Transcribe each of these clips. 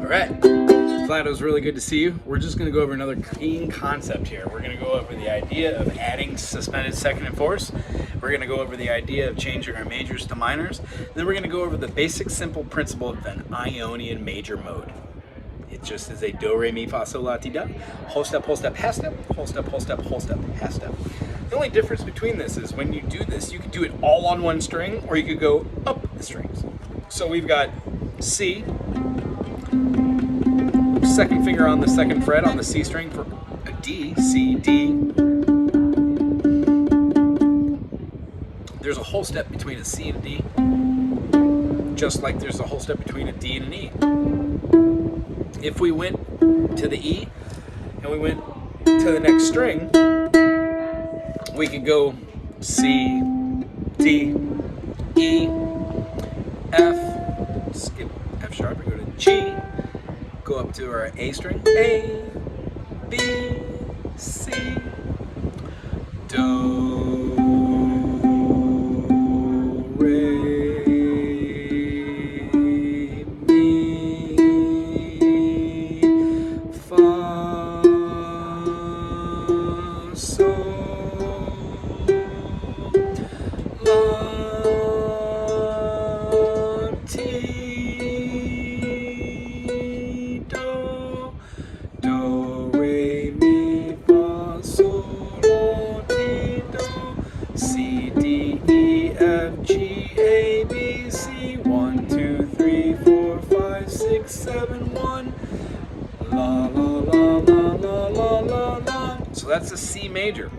right, Vlad, it was really good to see you. We're just going to go over another clean concept here. We're going to go over the idea of adding suspended second and fourths. We're going to go over the idea of changing our majors to minors. Then we're going to go over the basic simple principle of an Ionian major mode. It just is a do, re, mi, fa, sol, la, ti, do. Whole step, half step, whole step, half step. The only difference between this is when you do this, you could do it all on one string, or you could go up the strings. So we've got C, second finger on the second fret on the C string for a D, C, D. There's a whole step between a C and a D, just like there's a whole step between a D and an E. If we went to the E and we went to the next string, we could go C, D, E, F, skip F sharp, we go to G, go up to our A string, A, B, C, Do, Re, Mi, Fa, Sol, La, Ti, Do, Do, Re, Mi, Fa, Sol, La, Ti, Do, C, D, E, F, G, A, B, C, 1, 2, 3, 4, 5, 6, 7, 1, La, la, la, la, la, la, la, la. So that's a C major.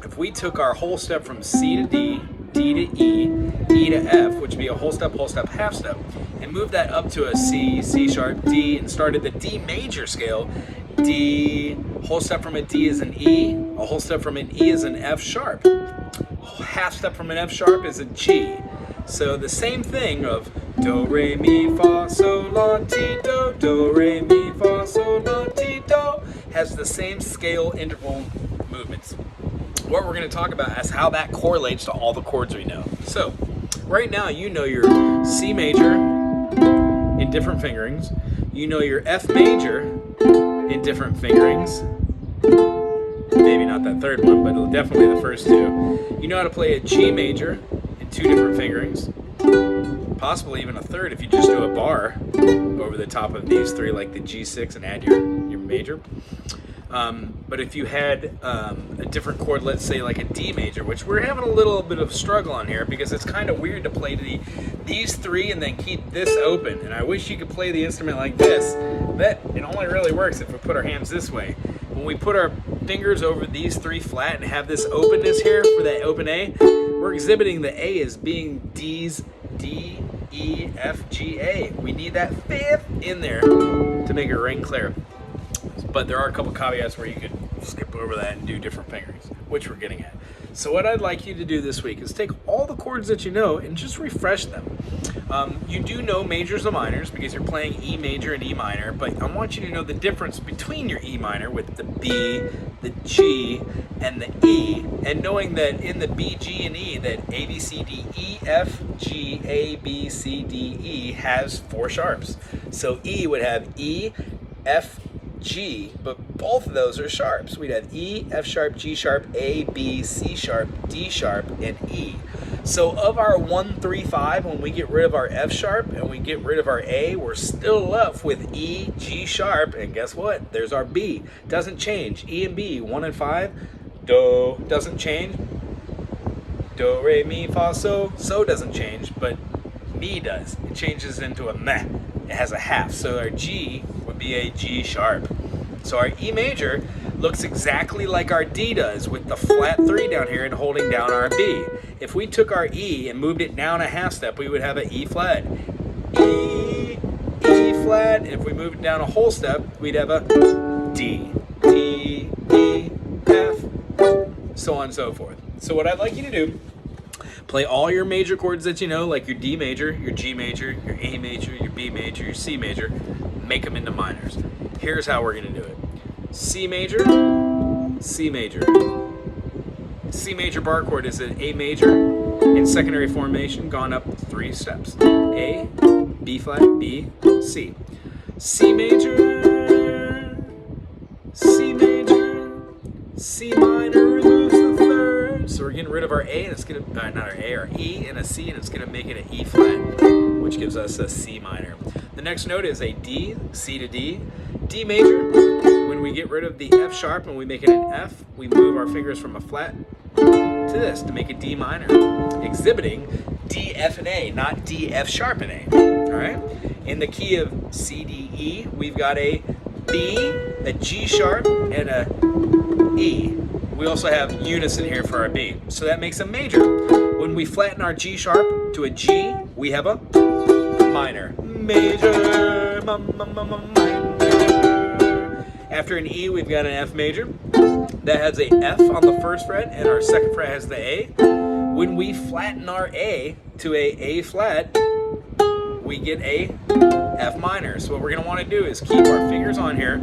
If we took our whole step from C to D, D to E, E to F, which would be a whole step, half step, and moved that up to a C, C sharp, D, and started the D major scale, D, whole step from a D is an E, a whole step from an E is an F sharp, half step from an F sharp is a G. So the same thing of Do, Re, Mi, Fa, Sol, La, Ti, Do, Do, Re, Mi, Fa, Sol, La, Ti, Do, has the same scale interval movements. What we're going to talk about is how that correlates to all the chords we know. So right now you know your C major in different fingerings. You know your F major in different fingerings. Maybe not that third one, but definitely the first two. You know how to play a G major in two different fingerings. Possibly even a third if you just do a bar over the top of these three, like the G6, and add your major. But if you had a different chord, let's say like a D major, which we're having a little bit of struggle on here because it's kind of weird to play these three and then keep this open. And I wish you could play the instrument like this. But it only really works if we put our hands this way. When we put our fingers over these three flat and have this openness here for that open A, we're exhibiting the A as being D's, D, E, F, G, A. We need that fifth in there to make it ring clear. But there are a couple caveats where you could skip over that and do different fingerings, which we're getting at. So what I'd like you to do this week is take all the chords that you know and just refresh them. You do know majors and minors because you're playing E major and E minor, but I want you to know the difference between your E minor with the B, the G, and the E, and knowing that in the B, G, and E that A, B, C, D, E, F, G, A, B, C, D, E has four sharps. So E would have E, F, G, but both of those are sharps. We'd have E, F sharp, G sharp, A, B, C sharp, D sharp, and E. So of our 1, 3, 5, when we get rid of our F sharp and we get rid of our A, we're still left with E, G sharp, and guess what? There's our B. Doesn't change. E and B, 1 and 5, Do doesn't change. Do, Re, Mi, Fa, So. So doesn't change, but Mi does. It changes into a meh. It has a half. So our G would be a G sharp. So our E major looks exactly like our D does with the flat 3 down here and holding down our B. If we took our E and moved it down a half step, we would have an E flat. E, E flat. And if we moved it down a whole step, we'd have a D, D, E, F, so on and so forth. So what I'd like you to do, play all your major chords that you know, like your D major, your G major, your A major, your B major, your C major, make them into minors. Here's how we're going to do it. C major, C major. C major bar chord is an A major in secondary formation, gone up 3 steps. A, B flat, B, C. C major, C major, C minor, lose the third. So we're getting rid of our A, and it's gonna, not our A, our E and a C, and it's gonna make it an E flat, which gives us a C minor. The next note is a D, C to D. D major, when we get rid of the F sharp and we make it an F, we move our fingers from a flat to this to make a D minor, exhibiting D, F, and A, not D, F sharp, and A. All right? In the key of C, D, E, we've got a B, a G sharp, and a E. We also have unison here for our B. So that makes a major. When we flatten our G sharp to a G, we have a minor. Major, minor. After an E, we've got an F major. That has a F on the first fret, and our second fret has the A. When we flatten our A to a flat, we get a F minor. So what we're gonna wanna do is keep our fingers on here.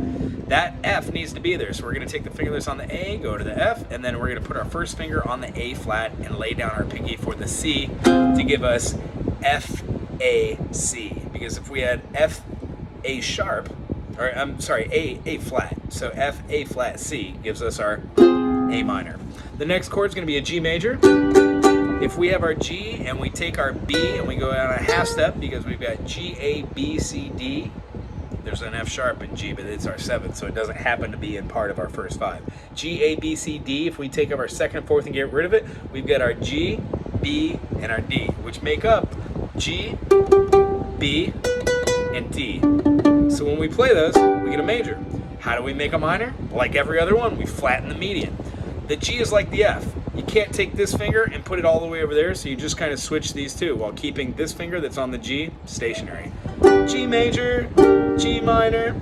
That F needs to be there. So we're gonna take the fingers on the A, go to the F, and then we're gonna put our first finger on the A flat and lay down our pinky for the C to give us F, A, C. Because if we had F, A sharp, or I'm sorry, A flat. So F, A flat, C gives us our A minor. The next chord is gonna be a G major. If we have our G and we take our B and we go on a half step, because we've got G, A, B, C, D, there's an F sharp in G, but it's our seventh, so it doesn't happen to be in part of our first five. G, A, B, C, D, if we take up our second, fourth, and get rid of it, we've got our G, B, and our D, which make up G, B, and D. So when we play those, we get a major. How do we make a minor? Like every other one, we flatten the median. The G is like the F. You can't take this finger and put it all the way over there, so you just kind of switch these two while keeping this finger that's on the G stationary. G major, G minor.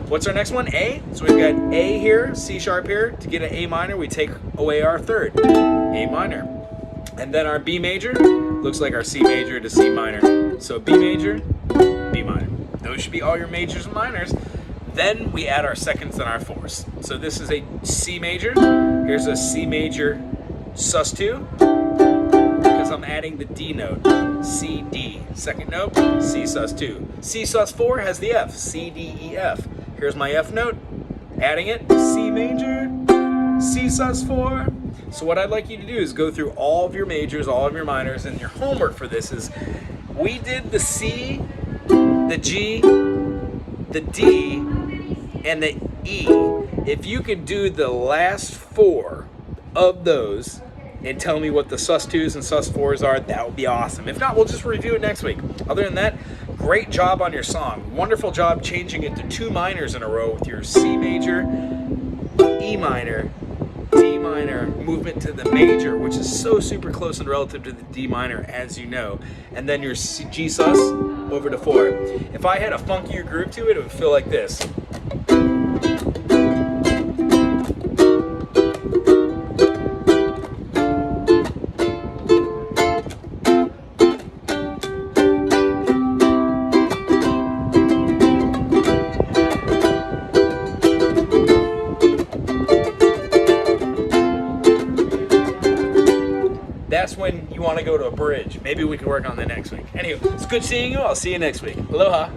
What's our next one? A. So we've got A here, C sharp here. To get an A minor, we take away our third, A minor. And then our B major looks like our C major to C minor. So B major, B minor. Those should be all your majors and minors. Then we add our seconds and our fourths. So this is a C major. Here's a C major sus2, because I'm adding the D note. C, D. Second note, C sus2. C sus4 has the F. C, D, E, F. Here's my F note. Adding it, C major, C sus4. So what I'd like you to do is go through all of your majors, all of your minors, and your homework for this is, we did the C, the G, the D, and the E. If you could do the last four of those and tell me what the sus2s and sus4s are, that would be awesome. If not, we'll just review it next week. Other than that, great job on your song. Wonderful job changing it to two minors in a row with your C major, E minor, D minor, movement to the major, which is so super close and relative to the D minor, as you know, and then your G sus over to 4. If I had a funkier groove to it, it would feel like this. That's when you want to go to a bridge. Maybe we can work on that next week. Anyway, it's good seeing you. I'll see you next week. Aloha.